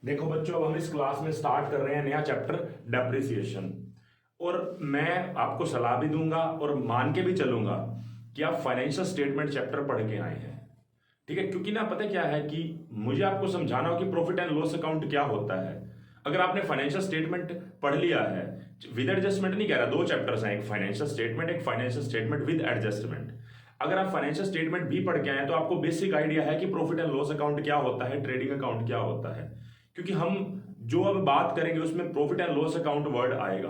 देखो बच्चों, अब हम इस क्लास में स्टार्ट कर रहे हैं नया चैप्टर डेप्रिसिएशन। और मैं आपको सलाह भी दूंगा और मान के भी चलूंगा कि आप फाइनेंशियल स्टेटमेंट चैप्टर पढ़ के आए हैं। ठीक है, क्योंकि ना पता क्या है कि मुझे आपको समझाना हो कि प्रॉफिट एंड लॉस अकाउंट क्या होता है। अगर आपने फाइनेंशियल स्टेटमेंट पढ़ लिया है, विद एडजस्टमेंट नहीं कह रहा, दो चैप्टर्स हैं, एक फाइनेंशियल स्टेटमेंट, एक फाइनेंशियल स्टेटमेंट विद एडजस्टमेंट। अगर आप फाइनेंशियल स्टेटमेंट भी पढ़ के आए तो आपको बेसिक आइडिया है कि प्रॉफिट एंड लॉस अकाउंट क्या होता है, ट्रेडिंग अकाउंट क्या होता है। क्योंकि हम जो अब बात करेंगे उसमें profit and loss account word आएगा।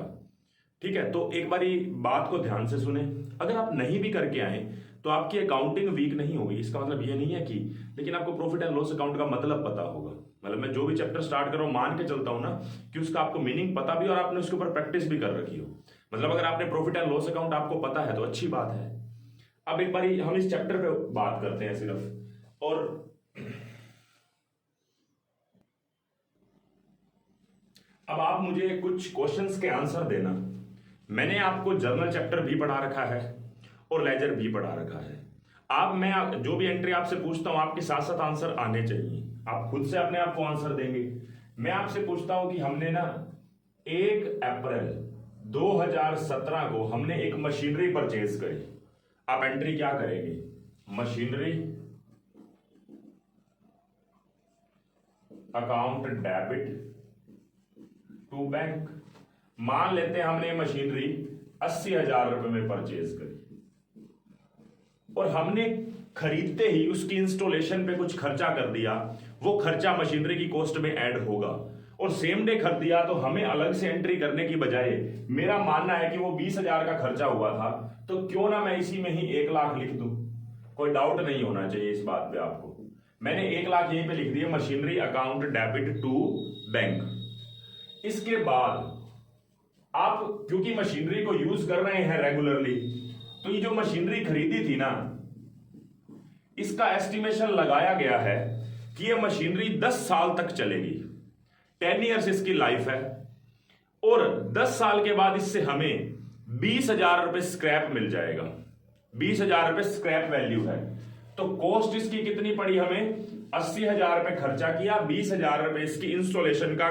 ठीक है, तो एक बारी बात को ध्यान से सुने। अगर आप नहीं भी करके आए तो आपकी अकाउंटिंग वीक नहीं होगी, इसका मतलब ये नहीं है कि, लेकिन आपको प्रॉफिट एंड लॉस अकाउंट का मतलब पता होगा। मतलब मैं जो भी चैप्टर स्टार्ट कर रहा हूं मान के चलता हूं ना कि उसका आपको मीनिंग पता भी और आपने उसके ऊपर प्रैक्टिस भी कर रखी हो। मतलब अगर आपने प्रॉफिट एंड लॉस अकाउंट आपको पता है तो अच्छी बात है। अब एक बारी हम इस चैप्टर पे बात करते हैं सिर्फ। और अब आप मुझे कुछ क्वेश्चंस के आंसर देना। मैंने आपको जर्नल चैप्टर भी पढ़ा रखा है और लेजर भी पढ़ा रखा है। आप मैं जो भी एंट्री आपसे पूछता हूं आपके साथ साथ आंसर आने चाहिए। आप खुद से अपने आप को आंसर देंगे। मैं आपसे पूछता हूं कि हमने ना 1 अप्रैल 2017 को हमने एक मशीनरी परचेज करी। आप एंट्री क्या करेंगे? Machinery account debit to bank. मान लेते हैं हमने मशीनरी 80,000 रुपए में परचेज करी और हमने खरीदते ही उसकी इंस्टॉलेशन पे कुछ खर्चा कर दिया। वो खर्चा मशीनरी की कॉस्ट में ऐड होगा और सेम डे खरीद दिया तो हमें अलग से एंट्री करने की बजाय, मेरा मानना है कि वो 20,000 का खर्चा हुआ था तो क्यों ना मैं इसी में ही 1 लाख लिख दूं। कोई डाउट नहीं होना चाहिए इस बात पे आपको। मैंने 1 लाख यहीं पे लिख दिया, machinery account debit to bank. इसके बाद आप क्योंकि मशीनरी को यूज कर रहे हैं रेगुलरली, तो ये जो मशीनरी खरीदी थी ना, इसका एस्टिमेशन लगाया गया है कि ये मशीनरी 10 साल तक चलेगी। 10 ईयर्स इसकी लाइफ है और 10 साल के बाद इससे हमें 20,000 रुपए स्क्रैप मिल जाएगा। 20,000 रुपए स्क्रैप वैल्यू है। तो कॉस्ट इसकी कितनी पड़ी हमें? 80,000 रुपए खर्चा किया, 20,000 रुपए इसकी इंस्टॉलेशन का,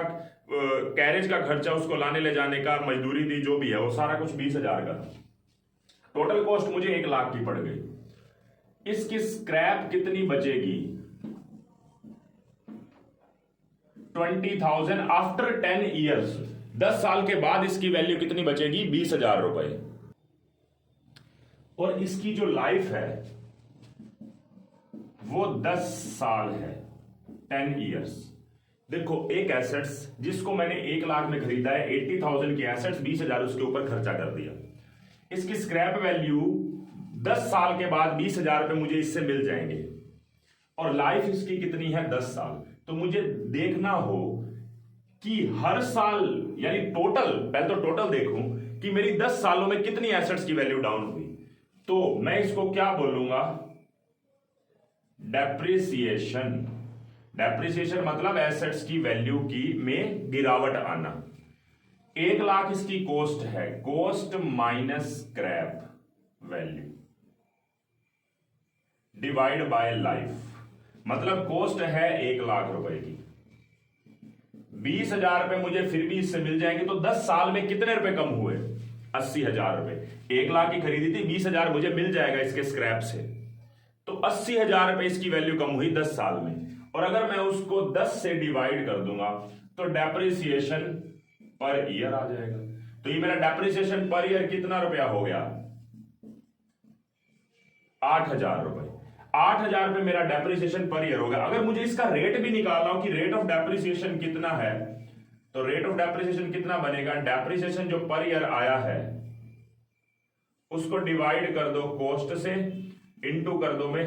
कैरेज का खर्चा, उसको लाने ले जाने का, मजदूरी दी, जो भी है वो सारा कुछ 20,000 का था। टोटल कॉस्ट मुझे 1 लाख की पड़ गई। इसकी स्क्रैप कितनी बचेगी? 20,000 आफ्टर 10 ईयर्स। 10 साल के बाद इसकी वैल्यू कितनी बचेगी? 20,000 रुपए। और इसकी जो लाइफ है वो 10 साल है, 10 ईयर्स। देखो, एक एसेट्स जिसको मैंने 1 लाख में खरीदा है, 80,000 की एसेट्स, 20,000 उसके ऊपर खर्चा कर दिया। इसकी स्क्रैप वैल्यू 10 साल के बाद 20,000 रुपए मुझे इससे मिल जाएंगे और लाइफ इसकी कितनी है? 10 साल। तो मुझे देखना हो कि हर साल, यानी टोटल, पहले तो टोटल देखूं कि मेरी 10 सालों में कितनी एसेट्स की वैल्यू डाउन हुई। तो मैं इसको क्या बोलूंगा? डेप्रिसिएशन। डेप्रिसिएशन मतलब एसेट्स की वैल्यू की में गिरावट आना। 1 लाख इसकी कॉस्ट है, cost minus scrap value divide by life. मतलब कॉस्ट है 1 लाख रुपए की, 20,000 रुपए मुझे फिर भी इससे मिल जाएंगे। तो 10 साल में कितने रुपए कम हुए? 80,000 रुपए। 1 लाख की खरीदी थी, 20,000 मुझे मिल जाएगा इसके स्क्रैप से, तो 80,000 रुपए इसकी वैल्यू कम हुई 10 साल में। और अगर मैं उसको 10 से डिवाइड कर दूंगा तो डेप्रिसिएशन पर ईयर आ जाएगा। तो ये मेरा डेप्रिसिएशन पर ईयर कितना रुपया हो गया? 8,000 रुपए। 8,000 रुपए मेरा डेप्रिसिएशन पर ईयर हो गया। अगर मुझे इसका रेट भी निकालना हो कि रेट ऑफ डेप्रिसिएशन कितना है, तो रेट ऑफ डेप्रिसिएशन कितना बनेगा? डेप्रिसिएशन जो पर ईयर आया है उसको डिवाइड कर दो कॉस्ट से, इंटू कर दो में,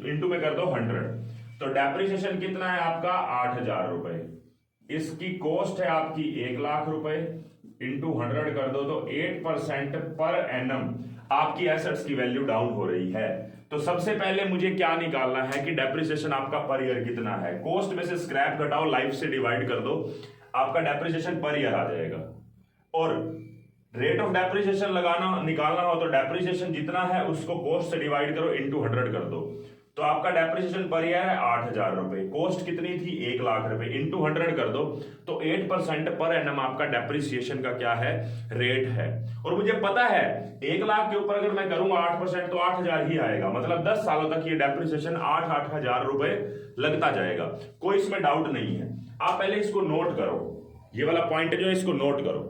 इंटू में कर दो 100। तो डेप्रिसिएशन कितना है आपका? 8,000 रुपए। इसकी कॉस्ट है आपकी 1 लाख रुपए, इंटू 100 कर दो तो 8% पर एनम आपकी एसेट्स की वैल्यू डाउन हो रही है। तो सबसे पहले मुझे क्या निकालना है कि डेप्रिसिएशन आपका पर ईयर कितना है। कॉस्ट में से स्क्रैप घटाओ, लाइफ से डिवाइड कर दो, आपका डेप्रिसिएशन पर ईयर आ जाएगा। और रेट ऑफ डेप्रिसिएशन निकालना हो तो डेप्रिसिएशन जितना है उसको कॉस्ट से डिवाइड करो, इंटू 100 कर दो। तो आपका डेप्रिसिएशन पर ईयर है 8,000 रुपए, कॉस्ट कितनी थी 1 लाख रुपए, इंटू 100 कर दो तो 8% पर एनम आपका डेप्रिसिएशन का क्या है, रेट है। और मुझे पता है 1 लाख के ऊपर अगर मैं करूंगा 8% तो 8,000 ही आएगा, मतलब 10 सालों तक ये डेप्रिसिएशन 8,000 रुपए लगता जाएगा, कोई इसमें डाउट नहीं है। आप पहले इसको नोट करो, ये वाला पॉइंट जो है इसको नोट करो।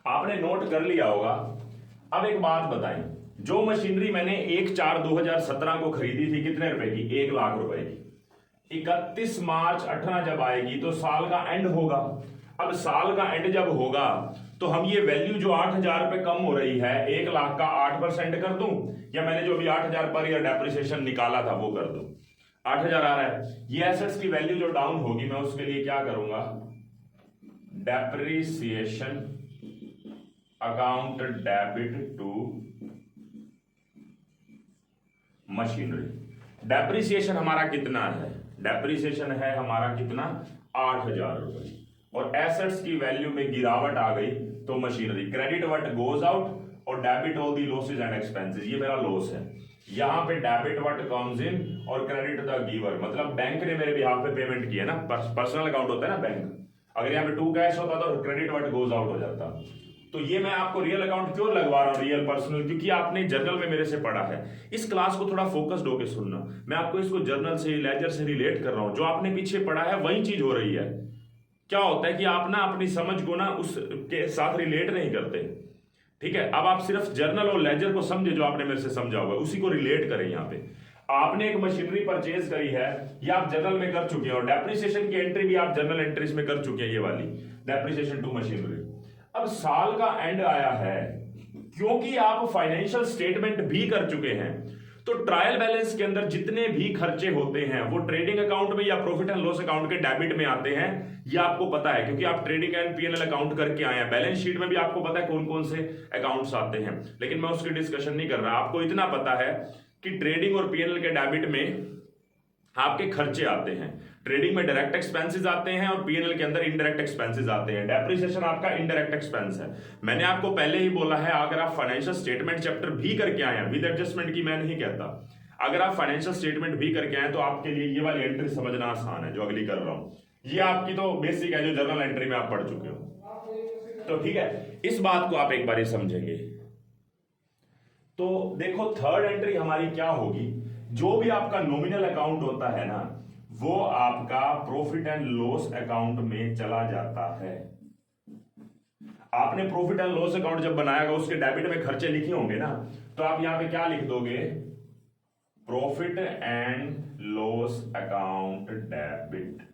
आपने नोट कर लिया होगा। अब एक बात बताएं, जो मशीनरी मैंने 1/4/2017 को खरीदी थी कितने रुपए की, 1 लाख रुपए की, 31 मार्च 18 जब आएगी तो साल का एंड होगा। अब साल का एंड जब होगा तो हम ये वैल्यू जो 8,000 रुपए कम हो रही है 1 लाख का 8% कर दूं, या मैंने जो भी 8,000 पर ईयर डेप्रिसिएशन निकाला था वो कर दूं, 8,000 आ रहा है। ये एसेट्स की वैल्यू जो डाउन होगी मैं उसके लिए क्या करूंगा, depreciation account debit to machinery. Depreciation हमारा कितना है, डेप्रिसिएशन है हमारा कितना, 8,000 रुपए, और एसेट्स की वैल्यू में गिरावट आ गई तो machinery, credit what goes out और debit all the losses and expenses, ये मेरा लॉस है। यहां पे डेबिट व्हाट कम्स इन और क्रेडिट द गिवर, मतलब बैंक ने मेरे बिहाफ पे पेमेंट की है ना, पर्सनल अकाउंट होता है ना बैंक, अगर यहाँ पे टू कैश होता तो क्रेडिट व्हाट गोज आउट हो जाता। तो ये मैं आपको रियल अकाउंट क्यों लगवा रहा हूं, रियल पर्सनल, क्योंकि आपने जर्नल में मेरे से पढ़ा है। इस क्लास को थोड़ा फोकस्ड होकर सुनना, मैं आपको इसको जर्नल से लेजर से रिलेट कर रहा हूं, जो आपने पीछे पढ़ा है वही चीज हो रही है। क्या होता है कि आप ना अपनी समझ को ना उसके साथ रिलेट नहीं करते, ठीक है। अब आप सिर्फ जर्नल और लेजर को समझे, जो आपने मेरे से समझा होगा उसी को रिलेट करें। यहाँ पे आपने एक मशीनरी परचेज करी है, ये आप जर्नल में कर चुके हैं, और डेप्रिसिएशन की एंट्री भी आप जर्नल एंट्रीज में कर चुके हैं, ये वाली डेप्रिसिएशन टू मशीनरी। अब साल का एंड आया है, क्योंकि आप फाइनेंशियल स्टेटमेंट भी कर चुके हैं, तो ट्रायल बैलेंस के अंदर जितने भी खर्चे होते हैं वो ट्रेडिंग अकाउंट में या प्रॉफिट एंड लॉस अकाउंट के डेबिट में आते हैं, ये आपको पता है, क्योंकि आप ट्रेडिंग एंड पीएनएल अकाउंट करके आए हैं। बैलेंस शीट में भी आपको पता है कौन कौन से अकाउंट्स आते हैं, लेकिन मैं उसकी डिस्कशन नहीं कर रहा। आपको इतना पता है कि ट्रेडिंग और पीएनएल के डेबिट में आपके खर्चे आते हैं, ट्रेडिंग में डायरेक्ट एक्सपेंसेस आते हैं और पीएनएल के अंदर इनडायरेक्ट एक्सपेंसेस आते हैं। डेप्रिसिएशन आपका इनडायरेक्ट एक्सपेंस है। मैंने आपको पहले ही बोला है, अगर आप फाइनेंशियल स्टेटमेंट चैप्टर भी करके आए हैं, विद एडजस्टमेंट की मैं नहीं कहता, अगर आप फाइनेंशियल स्टेटमेंट भी करके आए तो आपके लिए ये वाली एंट्री समझना आसान है जो अगली कर रहा हूं। ये आपकी तो बेसिक है, जो जर्नल एंट्री में आप पढ़ चुके हो, तो ठीक है, इस बात को आप एक बार समझेंगे। तो देखो थर्ड एंट्री हमारी क्या होगी, जो भी आपका नॉमिनल अकाउंट होता है ना, वो आपका प्रॉफिट एंड लॉस अकाउंट में चला जाता है। आपने प्रॉफिट एंड लॉस अकाउंट जब बनाएगा उसके डेबिट में खर्चे लिखे होंगे ना, तो आप यहां पे क्या लिख दोगे, profit and loss account debit.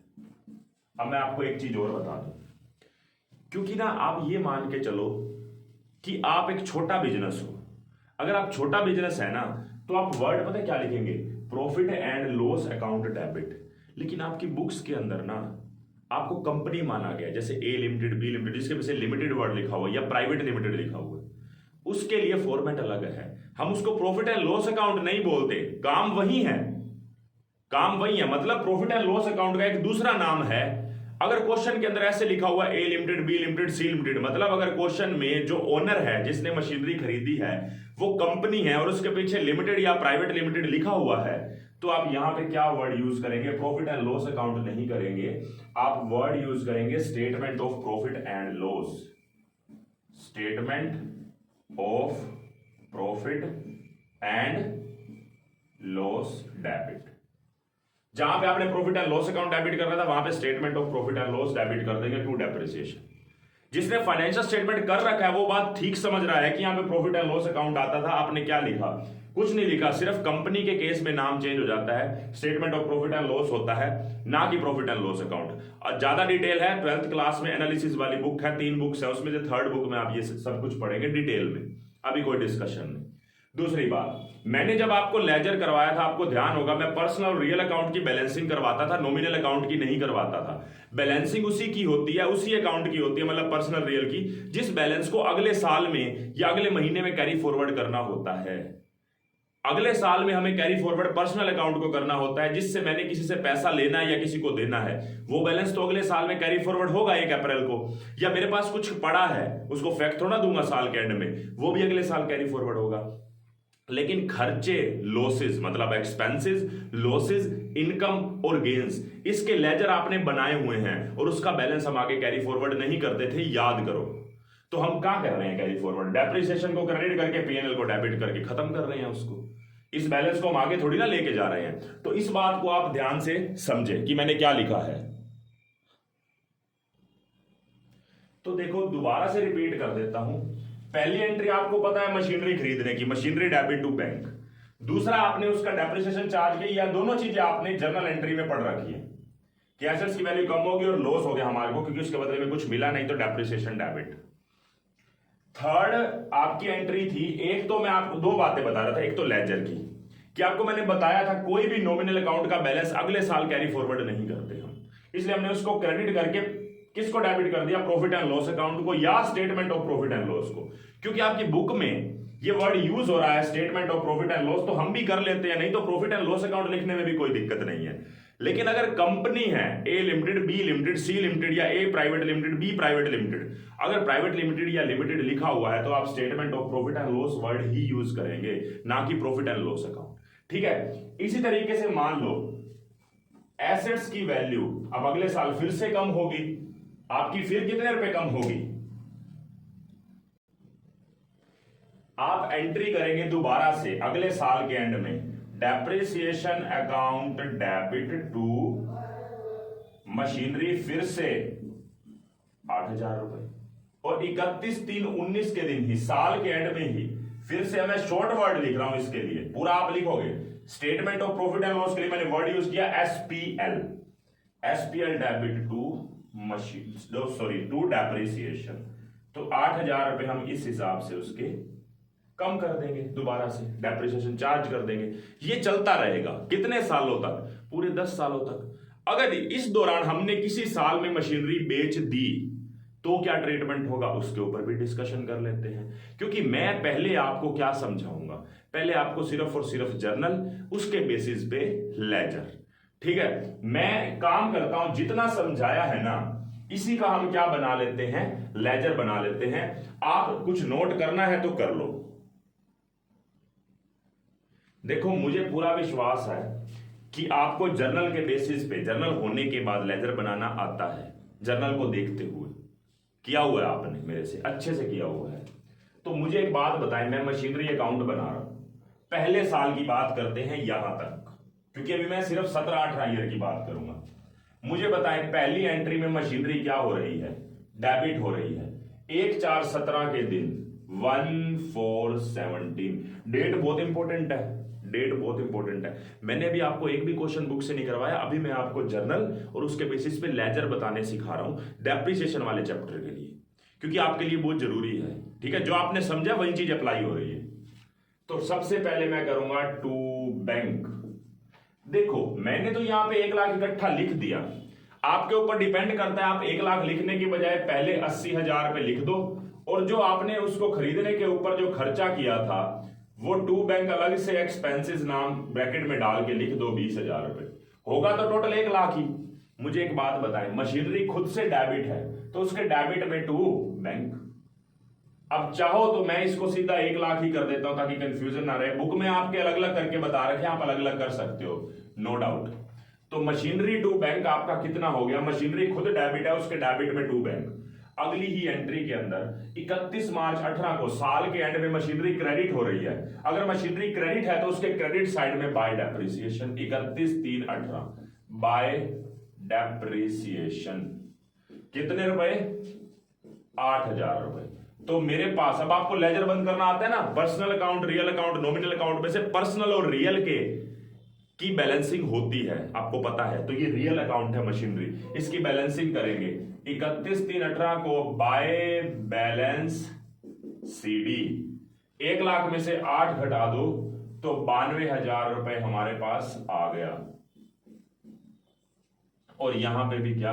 अब मैं आपको एक चीज और बता दूं, क्योंकि ना आप ये मान के चलो कि आप एक छोटा बिजनेस हो, अगर आप छोटा बिजनेस है ना तो आप वर्ड पता है क्या लिखेंगे, profit and loss account debit. लेकिन आपकी बुक्स के अंदर ना आपको कंपनी माना गया, जैसे ए लिमिटेड, बी लिमिटेड, जिसके पीछे लिमिटेड वर्ड लिखा हुआ है या प्राइवेट लिमिटेड लिखा हुआ है, उसके लिए फॉर्मेट अलग है। हम उसको प्रॉफिट एंड लॉस अकाउंट नहीं बोलते, काम वही है, काम वही है, मतलब प्रॉफिट एंड लॉस अकाउंट का एक दूसरा नाम है। अगर क्वेश्चन के अंदर ऐसे लिखा हुआ A limited, B limited, C limited, मतलब अगर क्वेश्चन में जो ओनर है जिसने मशीनरी खरीदी है वो कंपनी है और उसके पीछे लिमिटेड या प्राइवेट लिमिटेड लिखा हुआ है, तो आप यहां पे क्या वर्ड यूज करेंगे, प्रॉफिट एंड लॉस अकाउंट नहीं करेंगे, आप वर्ड यूज करेंगे statement of profit and loss, statement of profit and loss debit. जहां पे आपने profit and loss account debit करना था वहां पे statement of profit and loss debit कर देंगे टू डेप्रिसिएशन। जिसने फाइनेंशियल स्टेटमेंट कर रखा है वो बात ठीक समझ रहा है कि यहाँ पे प्रॉफिट एंड लॉस अकाउंट आता था, आपने क्या लिखा, कुछ नहीं लिखा, सिर्फ कंपनी के केस में नाम चेंज हो जाता है, statement of profit and loss होता है, ना कि प्रॉफिट एंड लॉस अकाउंट। ज्यादा डिटेल है 12th क्लास में, एनालिसिस वाली बुक है, 3 बुक्स है, उसमें से 3rd बुक में आप ये सब कुछ पढ़ेंगे डिटेल में, अभी कोई डिस्कशन नहीं। दूसरी बात, मैंने जब आपको लेजर करवाया था आपको ध्यान होगा मैं पर्सनल और रियल अकाउंट की बैलेंसिंग करवाता था, नॉमिनल अकाउंट की नहीं करवाता था। बैलेंसिंग उसी की होती है, उसी अकाउंट की होती है, मतलब पर्सनल रियल की, जिस बैलेंस को अगले साल में या अगले महीने में कैरी फॉरवर्ड करना होता है। अगले साल में हमें कैरी फॉरवर्ड पर्सनल अकाउंट को करना होता है, जिससे मैंने किसी से पैसा लेना है या किसी को देना है, वो बैलेंस तो अगले साल में कैरी फॉरवर्ड होगा 1 अप्रैल को, या मेरे पास कुछ पड़ा है उसको फैक्ट थोड़ा दूंगा साल के एंड में, वो भी अगले साल कैरी फॉरवर्ड होगा। लेकिन खर्चे लॉसेस मतलब एक्सपेंसेस, लॉसेस, इनकम और गेन्स, इसके लेजर आपने बनाए हुए हैं और उसका बैलेंस हम आगे कैरी फॉरवर्ड नहीं करते थे, याद करो। तो हम क्या कर रहे हैं कैरी फॉरवर्ड? डेप्रिसिएशन को क्रेडिट करके पीएनएल को डेबिट करके खत्म कर रहे हैं उसको। इस बैलेंस को हम आगे थोड़ी ना लेके जा रहे हैं। तो इस बात को आप ध्यान से समझें कि मैंने क्या लिखा है। तो देखो दोबारा से रिपीट कर देता हूं। पहली एंट्री आपको पता है मशीनरी खरीदने की, मशीनरी डेबिट टू बैंक। दूसरा आपने उसका डेप्रिसिएशन चार्ज किया, या दोनों चीजें आपने जर्नल एंट्री में पढ़ रखी है कि एसेट्स की वैल्यू कम होगी और लॉस हो गया हमारे को क्योंकि उसके बदले में कुछ मिला नहीं, तो डेप्रिसिएशन डेबिट। थर्ड आपकी एंट्री थी, एक तो मैं आपको दो बातें बता रहा था, एक तो लेजर की कि आपको मैंने बताया था कोई भी नॉमिनल अकाउंट का बैलेंस अगले साल कैरी फॉरवर्ड नहीं करते हम, इसलिए हमने उसको क्रेडिट करके किसको डेबिट कर दिया? प्रॉफिट एंड लॉस अकाउंट को या statement of profit and loss को। क्योंकि आपकी बुक में ये वर्ड यूज हो रहा है statement of profit and loss, तो हम भी कर लेते हैं, नहीं तो प्रॉफिट एंड लॉस अकाउंट लिखने में भी कोई दिक्कत नहीं है। लेकिन अगर कंपनी है A limited, B limited, C limited, या A private limited, B private limited, अगर प्राइवेट लिमिटेड या लिमिटेड लिखा हुआ है तो आप statement of profit and loss word ही यूज करेंगे, ना कि प्रॉफिट एंड लॉस अकाउंट। ठीक है, इसी तरीके से मान लो एसेट्स की वैल्यू अब अगले साल फिर से कम होगी, आपकी फिर कितने रुपए कम होगी? आप एंट्री करेंगे दोबारा से अगले साल के एंड में, depreciation account debit to machinery फिर से 8,000 रुपए, और 31/3/19 के दिन ही, साल के एंड में ही, फिर से मैं शॉर्ट वर्ड लिख रहा हूं इसके लिए, पूरा आप लिखोगे। Statement of profit and loss के लिए मैंने वर्ड यूज किया SPL, SPL debit to machine sorry to depreciation. तो 8,000 रुपए हम इस हिसाब से उसके कम कर देंगे, दोबारा से डेप्रिसिएशन चार्ज कर देंगे। ये चलता रहेगा कितने सालों तक? पूरे 10 सालों तक। अगर इस दौरान हमने किसी साल में मशीनरी बेच दी तो क्या ट्रीटमेंट होगा, उसके ऊपर भी डिस्कशन कर लेते हैं। क्योंकि मैं पहले आपको क्या समझाऊंगा, पहले आपको सिर्फ और सिर्फ जर्नल, उसके बेसिस पे लेजर। ठीक है, मैं काम करता हूं जितना समझाया है ना, इसी का हम क्या बना लेते हैं, लेजर बना लेते हैं। आप कुछ नोट करना है तो कर लो। देखो मुझे पूरा विश्वास है कि आपको जर्नल के बेसिस पे, जर्नल होने के बाद लेजर बनाना आता है। जर्नल को देखते हुए किया हुआ है आपने, मेरे से अच्छे से किया हुआ है। तो मुझे एक बात बताएं, मैं मशीनरी अकाउंट बना रहा हूं, पहले साल की बात करते हैं यहां तक, क्योंकि अभी मैं सिर्फ 17-18 ईयर की बात करूंगा। मुझे बताएं पहली एंट्री में मशीनरी क्या हो रही है, डेबिट हो रही है 1/4/17 के दिन 1/4/17। डेट बहुत इंपॉर्टेंट है, डेट बहुत इंपॉर्टेंट है। मैंने अभी आपको एक भी क्वेश्चन बुक से नहीं करवाया, अभी मैं आपको जर्नल और उसके बेसिस पे लेजर बताने सिखा रहा हूं डेप्रिसिएशन वाले चैप्टर के लिए, क्योंकि आपके लिए बहुत जरूरी है। ठीक है, जो आपने समझा वही चीज अप्लाई हो रही है। तो सबसे पहले मैं करूंगा टू बैंक। देखो मैंने तो यहां पे 1 लाख इकट्ठा लिख दिया, आपके ऊपर डिपेंड करता है। आप 1 लाख लिखने की बजाय पहले 80,000 रुपए लिख दो, और जो आपने उसको खरीदने के ऊपर जो खर्चा किया था वो टू बैंक अलग से एक्सपेंसेस नाम ब्रैकेट में डाल के लिख दो 20,000 रुपए, होगा तो टोटल 1 लाख ही। मुझे एक बात बताएं, मशीनरी खुद से डेबिट है तो उसके डेबिट में टू बैंक। अब चाहो तो मैं इसको सीधा 1 लाख ही कर देता हूं ताकि कंफ्यूजन ना रहे। बुक में आपके अलग अलग करके बता रखे, आप अलग अलग कर सकते हो, नो डाउट। तो मशीनरी टू बैंक आपका कितना हो गया, मशीनरी खुद डेबिट है, उसके डेबिट में टू बैंक। अगली ही एंट्री के अंदर 31 मार्च 18 को साल के एंड में मशीनरी क्रेडिट हो रही है। अगर मशीनरी क्रेडिट है तो उसके क्रेडिट साइड में बाय डेप्रिसिएशन 31/3/18 बाय डेप्रिसिएशन कितने रुपए, 8,000 रुपए। तो मेरे पास अब आपको लेजर बंद करना आता है ना, personal account, real account, nominal account में से पर्सनल और रियल के की बैलेंसिंग होती है, आपको पता है। तो ये रियल अकाउंट है मशीनरी, इसकी बैलेंसिंग करेंगे 31/3/18 को बाय बैलेंस सीडी। 1 लाख में से 8 घटा दो तो 92,000 रुपए हमारे पास आ गया। और यहां पे भी क्या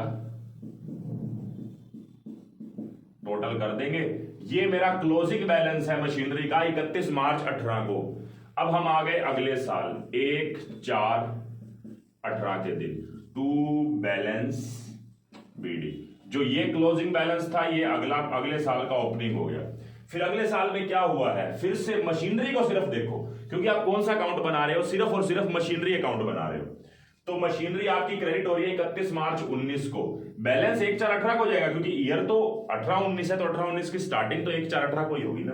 टोटल कर देंगे। ये मेरा क्लोजिंग बैलेंस है मशीनरी का 31 मार्च 18 को। अब हम आ गए अगले साल 1/4/18 के दिन, टू बैलेंस बीडी। जो ये क्लोजिंग बैलेंस था ये अगले साल का ओपनिंग हो गया। फिर अगले साल में क्या हुआ है, फिर से मशीनरी को सिर्फ देखो, क्योंकि आप कौन सा अकाउंट बना रहे हो, सिर्फ और सिर्फ मशीनरी अकाउंट बना रहे हो। तो मशीनरी आपकी क्रेडिट हो रही है 31 मार्च 19 को, बैलेंस 1/4/18 को जाएगा, क्योंकि ईयर तो 18-19 है, तो 18-19 की स्टार्टिंग तो 1/4/18 को ही होगी ना।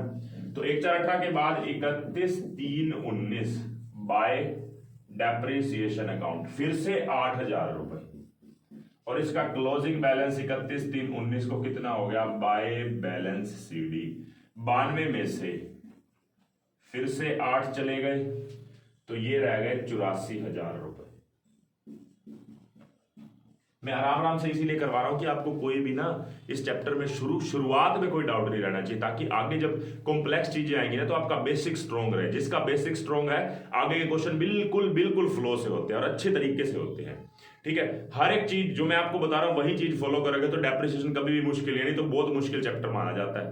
तो 1/4/18 के बाद 31/3/19 बाय डेप्रिसिएशन अकाउंट, फिर से 8,000 रुपए, और इसका क्लोजिंग बैलेंस 31/3/19 को कितना हो गया, बाय बैलेंस सीडी 92 में से फिर से 8 चले गए, तो ये रह गए 84,000 रुपए। मैं आराम आराम से इसीलिए करवा रहा हूं कि आपको कोई भी ना इस चैप्टर में शुरुआत में कोई डाउट नहीं रहना चाहिए, ताकि आगे जब कॉम्प्लेक्स चीजें आएंगी ना तो आपका बेसिक स्ट्रॉन्ग रहे। जिसका बेसिक स्ट्रॉन्ग है, आगे के क्वेश्चन बिल्कुल बिल्कुल फ्लो से होते हैं और अच्छे तरीके से होते हैं। ठीक है, हर एक चीज जो मैं आपको बता रहा हूं वही चीज फॉलो करोगे तो डेप्रिसिएशन कभी भी मुश्किल, यानी तो बहुत मुश्किल चैप्टर माना जाता है।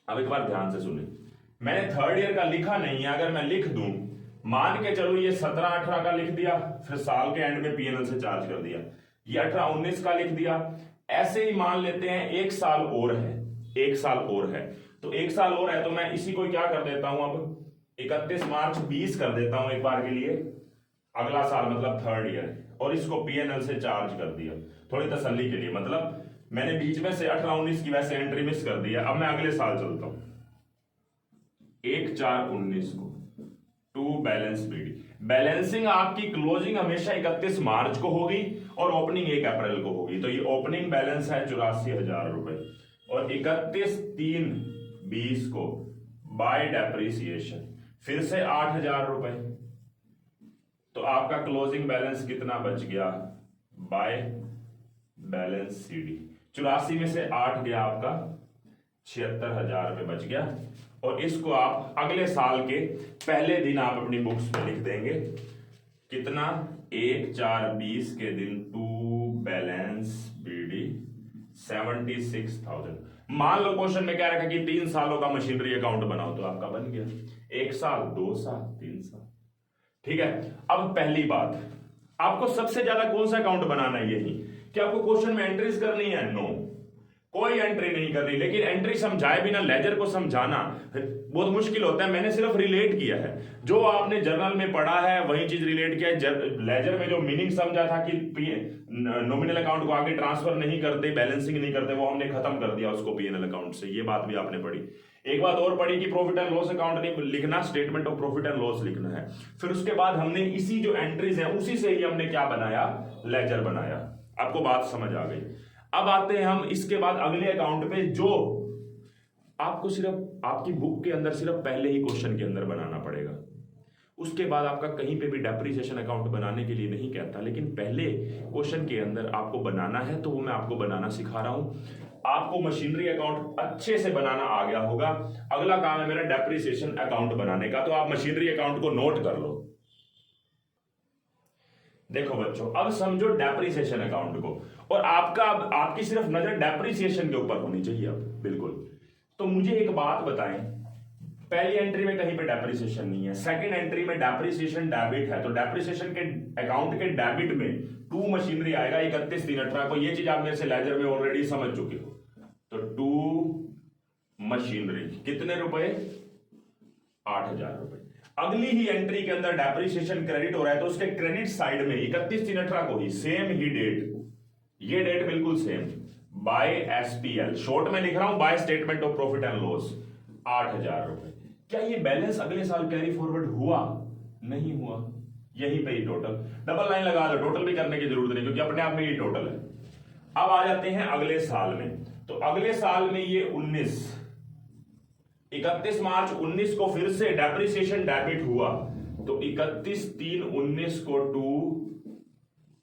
अब एक बार ध्यान से सुने, मैंने थर्ड ईयर का लिखा नहीं है, अगर मैं लिख दूं, मान के चलो ये 17-18 का लिख दिया, फिर साल के एंड में पीएनएल से चार्ज कर दिया, ये 18-19 का लिख दिया, ऐसे ही मान लेते हैं 1 साल और है, 1 साल और है, तो 1 साल और है, तो मैं इसी को क्या कर देता हूं, अब 31 मार्च 20 कर देता हूं एक बार के लिए, अगला साल मतलब थर्ड ईयर, और इसको पीएनएल से चार्ज कर दिया थोड़ी तसल्ली के लिए, मतलब मैंने बीच में से 18-19 की वैसे एंट्री मिस कर दिया। अब मैं अगले साल चलता हूं, 1/4/19 को टू बैलेंस बीडी। बैलेंसिंग आपकी क्लोजिंग हमेशा 31 मार्च को होगी और ओपनिंग 1 अप्रैल को होगी, तो ये ओपनिंग बैलेंस है 84,000 रुपए, और 31/3/20 को बाय डेप्रिसिएशन फिर से 8,000 रुपए, तो आपका क्लोजिंग बैलेंस कितना बच गया, बाय बैलेंस सीडी 84 में से 8 गया आपका 76,000 रुपए बच गया, और इसको आप अगले साल के पहले दिन आप अपनी बुक्स में लिख देंगे कितना, 1/4/20 के दिन टू बैलेंस बीडी 76,000। मान लो क्वेश्चन में क्या रखा कि 3 सालों का मशीनरी अकाउंट बनाओ, तो आपका बन गया 1 साल, 2 साल, 3 साल। ठीक है, अब पहली बात, आपको सबसे ज्यादा कौन सा अकाउंट बनाना है, यही कि आपको क्वेश्चन में एंट्रीज करनी है, नो कोई एंट्री नहीं करनी, लेकिन एंट्री समझाए बिना लेजर को समझाना बहुत मुश्किल होता है। मैंने सिर्फ रिलेट किया है, जो आपने जर्नल में पढ़ा है वही चीज रिलेट किया है। लेजर में जो मीनिंग समझा था कि नॉमिनल अकाउंट को आगे ट्रांसफर नहीं करते, बैलेंसिंग नहीं करते, वो हमने खत्म कर दिया उसको पीएनएल अकाउंट से, ये बात भी आपने पढ़ी। एक बात और पढ़ी कि प्रॉफिट एंड लॉस अकाउंट नहीं लिखना, statement of profit and loss लिखना है। फिर उसके बाद हमने इसी जो एंट्रीज है उसी से ही हमने क्या बनाया, लेजर बनाया। आपको बात समझ आ गई। अब आते हैं हम इसके बाद अगले अकाउंट पे, जो आपको सिर्फ आपकी बुक के अंदर सिर्फ पहले ही क्वेश्चन के अंदर बनाना पड़ेगा। उसके बाद आपका कहीं पे भी डेप्रिसिएशन अकाउंट बनाने के लिए नहीं कहता, लेकिन पहले क्वेश्चन के अंदर आपको बनाना है, तो वो मैं आपको बनाना सिखा रहा हूं। आपको मशीनरी अकाउंट अच्छे से बनाना आ गया होगा, अगला काम है मेरा डेप्रिसिएशन अकाउंट बनाने का, तो आप मशीनरी अकाउंट को नोट कर लो। देखो बच्चों, अब समझो डेप्रिसिएशन अकाउंट को, और आपकी सिर्फ नजर डेप्रिसिएशन के ऊपर होनी चाहिए अब, बिल्कुल। तो मुझे एक बात बताएं, पहली एंट्री में कहीं पे डेप्रिसिएशन नहीं है, सेकंड एंट्री में डेप्रिसिएशन डेबिट है, तो डेप्रिसिएशन के अकाउंट के डेबिट में टू मशीनरी आएगा 31/3/18 को। ये चीज आप मेरे से लेजर में ऑलरेडी समझ चुके हो। तो टू मशीनरी कितने रुपए, 8,000 रुपए। अगली ही एंट्री के अंदर डेप्रिसिएशन क्रेडिट हो रहा है, तो उसके क्रेडिट साइड में 31/3/18 को ही सेम ही डेट, ये डेट बिल्कुल सेम, बाय एसपीएल, शॉर्ट में लिख रहा हूं by statement of profit and loss, 8,000 रुपए। क्या ये बैलेंस अगले साल कैरी फॉरवर्ड हुआ, नहीं हुआ, यहीं पे ही टोटल, डबल लाइन लगा दो, टोटल भी करने की जरूरत नहीं क्योंकि अपने आप में ये टोटल है। अब आ जाते हैं अगले साल में, तो अगले साल में ये 31 मार्च 19 को फिर से डेप्रिसिएशन डेबिट हुआ, तो 31/3/19 को टू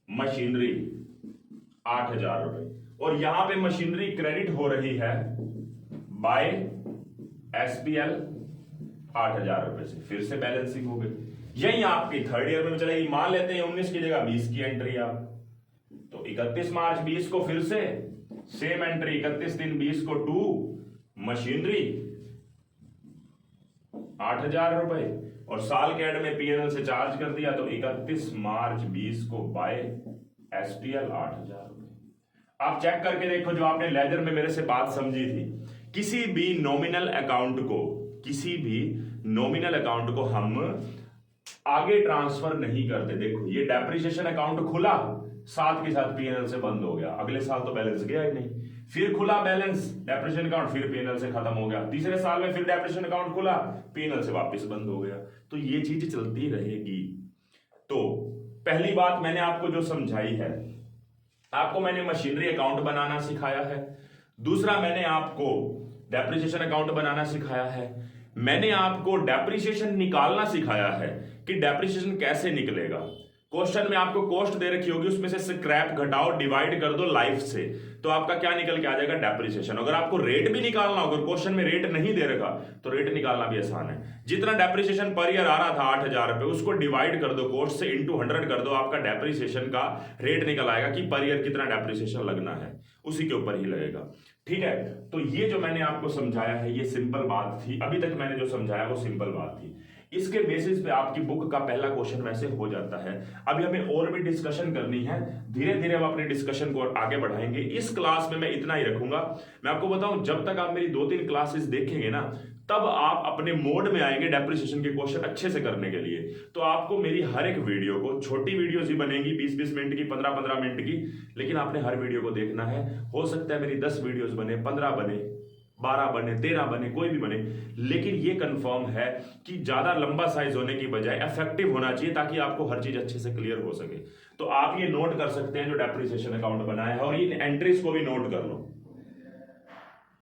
मशीनरी 8,000 रुपए, और यहां पे मशीनरी क्रेडिट हो रही है बाय एसपीएल 8,000 रुपए से, फिर से बैलेंसिंग हो गई। यही आपकी थर्ड ईयर में चलेगी। मान लेते हैं 19 की जगह 20 की एंट्री आप, तो 31 मार्च 20 को फिर से सेम एंट्री, 31/3/20 को टू मशीनरी 8,000 रुपए, और साल के एंड में पीएनएल से चार्ज कर दिया, तो 31 मार्च 20 को बाय एसपीएल 8,000 रुपए। आप चेक करके देखो, जो आपने लेजर में मेरे से बात समझी थी किसी भी नॉमिनल अकाउंट को हम आगे ट्रांसफर नहीं करते। देखो ये डेप्रिसिएशन अकाउंट खुला, साथ के साथ पीएनएल से बंद हो गया, अगले साल तो बैलेंस गया ही नहीं। फिर खुला बैलेंस डेप्रिसिएशन अकाउंट, फिर पीएनएल से खत्म हो गया। तीसरे साल में फिर डेप्रिसिएशन अकाउंट खुला, पीएनएल से वापस बंद हो गया। तो ये चीज चलती रहेगी। तो पहली बात मैंने आपको जो समझाई है, आपको मैंने मशीनरी अकाउंट बनाना सिखाया है। दूसरा मैंने आपको डेप्रिसिएशन अकाउंट बनाना सिखाया है। मैंने आपको डेप्रिसिएशन निकालना सिखाया है कि डेप्रिसिएशन कैसे निकलेगा। क्वेश्चन में आपको कॉस्ट दे रखी होगी, उसमें से स्क्रैप घटाओ, डिवाइड कर दो लाइफ से, तो आपका क्या निकल के आ जाएगा, डेप्रिसिएशन। अगर आपको रेट भी निकालना होगा, क्वेश्चन में रेट नहीं दे रखा तो रेट निकालना भी आसान है। जितना डेप्रिसिएशन पर ईयर आ रहा था 8,000 रुपए, उसको डिवाइड कर दो कॉस्ट से, इंटू 100 कर दो, आपका डेप्रिसिएशन का रेट निकल आएगा कि पर ईयर कितना डेप्रिसिएशन लगना है, उसी के ऊपर ही लगेगा। ठीक है, तो ये जो मैंने आपको समझाया है ये सिंपल बात थी। अभी तक मैंने जो समझाया वो सिंपल बात थी। इसके बेसिस पे आपकी बुक का पहला क्वेश्चन वैसे हो जाता है। अभी हमें और भी डिस्कशन करनी है, धीरे धीरे हम अपने डिस्कशन को आगे बढ़ाएंगे। इस क्लास में मैं इतना ही रखूंगा। मैं आपको बताऊं, जब तक आप मेरी 2-3 क्लासेस देखेंगे ना, तब आप अपने मोड में आएंगे डेप्रिसिएशन के क्वेश्चन अच्छे से करने के लिए। तो आपको मेरी हर एक वीडियो को, छोटी वीडियोस ही बनेंगी 20-20 मिनट की, 15-15 मिनट की, लेकिन आपने हर वीडियो को देखना है। हो सकता है मेरी 10 वीडियोस बने, 15 बने, 12 बने, 13 बने, कोई भी बने, लेकिन ये कंफर्म है कि ज्यादा लंबा साइज होने की बजाय इफेक्टिव होना चाहिए, ताकि आपको हर चीज अच्छे से क्लियर हो सके। तो आप ये नोट कर सकते हैं जो डेप्रिसिएशन अकाउंट बनाया है, और इन एंट्रीज को भी नोट कर लो।